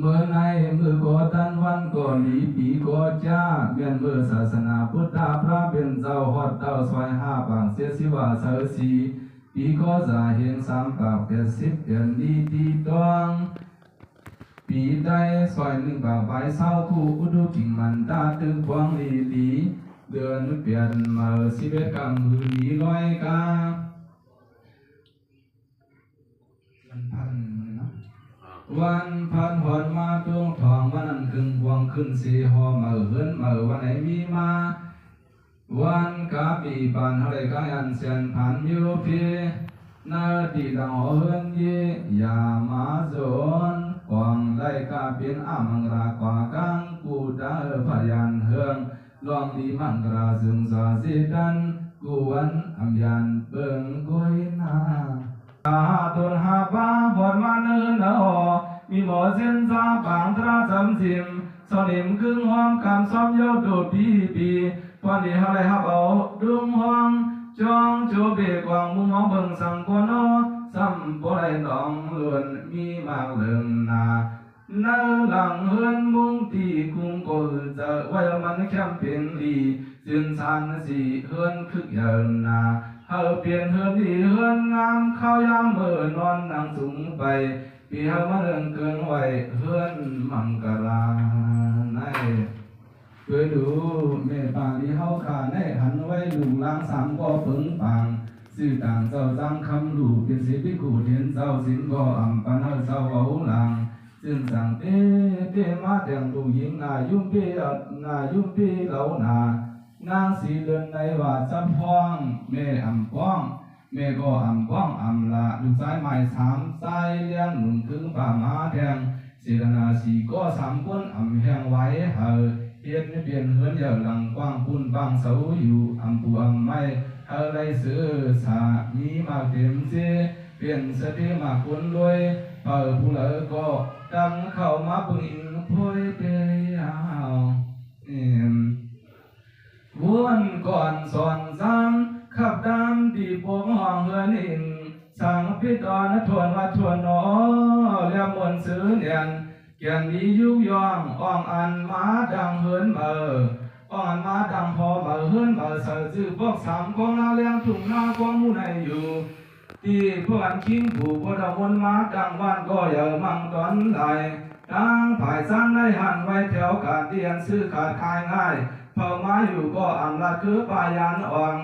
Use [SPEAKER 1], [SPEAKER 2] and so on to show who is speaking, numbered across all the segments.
[SPEAKER 1] มื่อในมือก่อตันวันก่อนดีปีก่อจ้าเมียนมือศาสนาพุทธาพระเป็นเจ้าฮอดเต้าซอย5ปางเสียสิว่าเสอสีปีก่อจะเห็น3ปาก80เดือนดีตีต้องปีได้ซอย1ปากไปเศร้าคู่อุดุกิ่งมันตาตึกพวงลีลีเดือนเปลี่ยนมา11กลางมือลีร้อยกาวันพันหอนมาดวงทองวันนั้นครึ่งพวงขึ้นสีหอมาเฮือนมาวันไหนมีมาวันกาปีปานเฮาได้กายันเสียนผ่านอยู่พี่นาดีดังเฮือนเยอย่ามาโจนกองได้กาเป็นอามังรากว่ากังกูดาพยันเฮืองลองดีมังราซึงสาสิดันกูวันอำยันเบิ่งกวยนาตุนหาปาพอดมาเนินเนอมีหมอเส้นซาปางตราสำสิมสนิมครึ่งห้องคำซ้อมยกโดดปีพอดีเฮาได้ฮับเอาดุงห้องจองโจเบกวางมุมมองเบิ่งสังกวนโอซ้ำบ่ได้หนองล้วนมีมากเลิงนาเนื้อหลังเฮือนมุงตีกุ้งก็จะไว้มันแคมเป็นลีสินสันสีเฮือนคึกเยินนาเฮาเปลี่ยนเฮือนดีเฮือนงามเข้ายามมื้อนอนนั่งสูงไปปีเฮามาเรื่องเกินไว้เฮือนมังกลาในเพื่อดูแม่ปางที่เฮาขาในหันไว้ลุงล้าง3ก็เปิงปางสื่อต่างเจ้าจังคำลูกเป็นสิพิกูเห็นเจ้าสินก็อำปันเฮาเจ้าเอาหลังซึ่งสั่งเต้มาแต่งลูกหญิงนายุ่มเปีเหล่านานางสีเดินในว่าจำพ้องแม่อำพ้องแม่ก็อำพ้องอำละลูกชายใหม่3ชายเลี้ยงหนุ่มถึงป่ามาแทงเสนาสีก็3คนอำแห้งไว้เฮาเฮ็ดเปลี่ยนเฮือนเยอะหลังกว้างปุ่นบางเสาอยู่อำปูอำไม้เฮาได้ซื้อสามีมาเต็มเสเปลี่ยนสติมาคนรวยเปิดผู้เหลือก็ดังเข้ามาปึงพ้อยเตยเอาวนก่อนสอนซ้ำขับดำดีปวงห้องเฮือนอินสั่งพิตอนทวนว่าทวนหนอเรียมวนซื้อเนียนเกียนดียุยองอ่องอันมาดังเฮือนเบออ่องอันมาดังพอเบอเฮือนเบอเสือจื้อพวก3ของนาเลี้ยงถุงหน้าของมูในอยู่ที่พวกอันคิงผูกพวกวนมาดังวันก็เยอะมั่งตอนไหลตั้งผายสร้างได้หันไว้แถวการเตียนซื้อขาดขายง่ายเผ่ามาอยู่ก็อำลาคือปายันอ่อน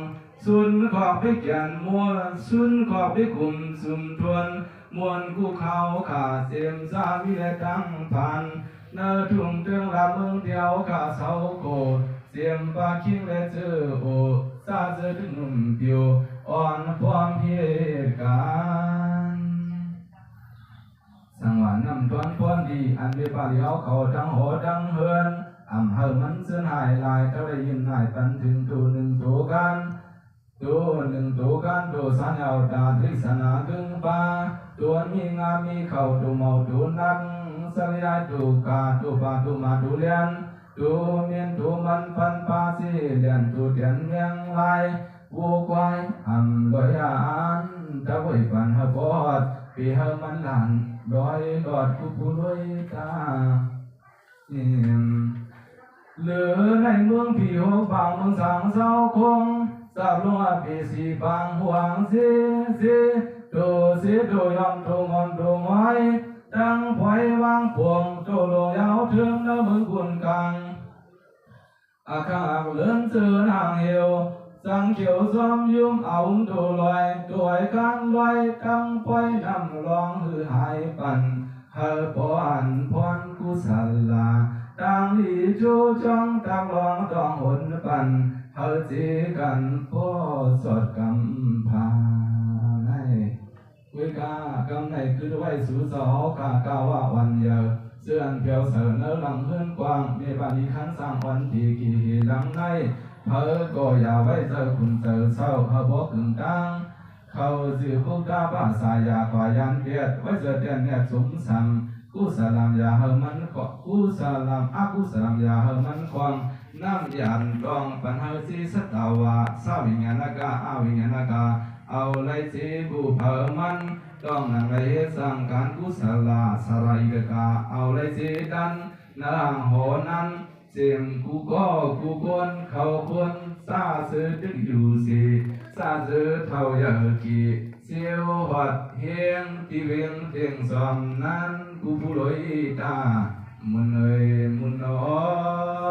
[SPEAKER 1] สุนขอบพิเกียนมัวสุนขอบพิกุมสุมทวนมวนกูเขาขาเสียมซาวิเลตังพันเนื้อทุ่งเตืองลำเมืองเดียวขาเสาโกเสียมปาคิงและเจอโอซาเจอถึงนุ่มเดียวอ่อนความเหตุการสังวานนำตอนพรดีอันเวปาเลียวเขาดังโหดังเฮือนอำเฮอมันเสื่อหายลายก็ได้ยินหายปันถึงตัวหนึ่งตัวกันตัวสัญญาตาทริศนากึ่งปาตัวมีงามมีเข่าตัวเมาตัวนักสลายตัวกาตัวปาตัวมาตัวเลียนตัวเมียนตัวมันปันปาสิเลียนตัวเตียนเมียงลายวัวควายอำลอยอันตะไว้ปันเฮบอดปีเฮมันหลานลอยหลอดกูผู้ลอยตาเหลือในเมืองพี่หกบางเมืองสังเศร้าคงสาบลงอาปีสีบางห่วงเสีโดยอมโดงอนโดงไว้ดังไฟวางพวงโจโลยาวเทิงแล้วมือกุนกังอาคาเลื่อนเสือนางเหี่ยวสังเขียวซ้อมยุ่มเอาตัวลอยตัวไอ้กันลอยกังไฟนำลองหือหายปันเฮอปอนพรกุศลาดังลีจูจ้องตักลองดองหนปันเฮอจีกันพ่อสดกำพาให้วิกากำในคือไว้สู่สอกากาว่าวันเยอเสื่อนเพียวเสนอหลังเฮือนกว้างเมบานีขันสร้างวันที่กี่หลังในเฮอก็อย่าไว้เจอคุณเจอเศร้าเฮอบอกถึงกลางเขาสื่อพวกตาบ้าสายาขวายันเปียดไว้เจอเตียนเนี่ยสมสัมกุศลามยาเฮมันขอกุศลามอากุศลามยาเฮมันควงน้ำยันดองปัญหาสีสตาวาสาวิญญาณกาอาวิญญาณกาเอาไลจีบูเผมัน ต้องนำไปเฮ็ดสร้างการกุศลสรายกะเอาเลยสิดันนางโหนั้นเสียมกูก็กูคนเขาคนซาซื้อดึกอยู่สิซาซื้อเท่าเยอะกี่เสียวหัดเฮียงที่เวียงเทียงสอมนั้นกูผู้ลอยตามุนเอ้ยมุนน้อย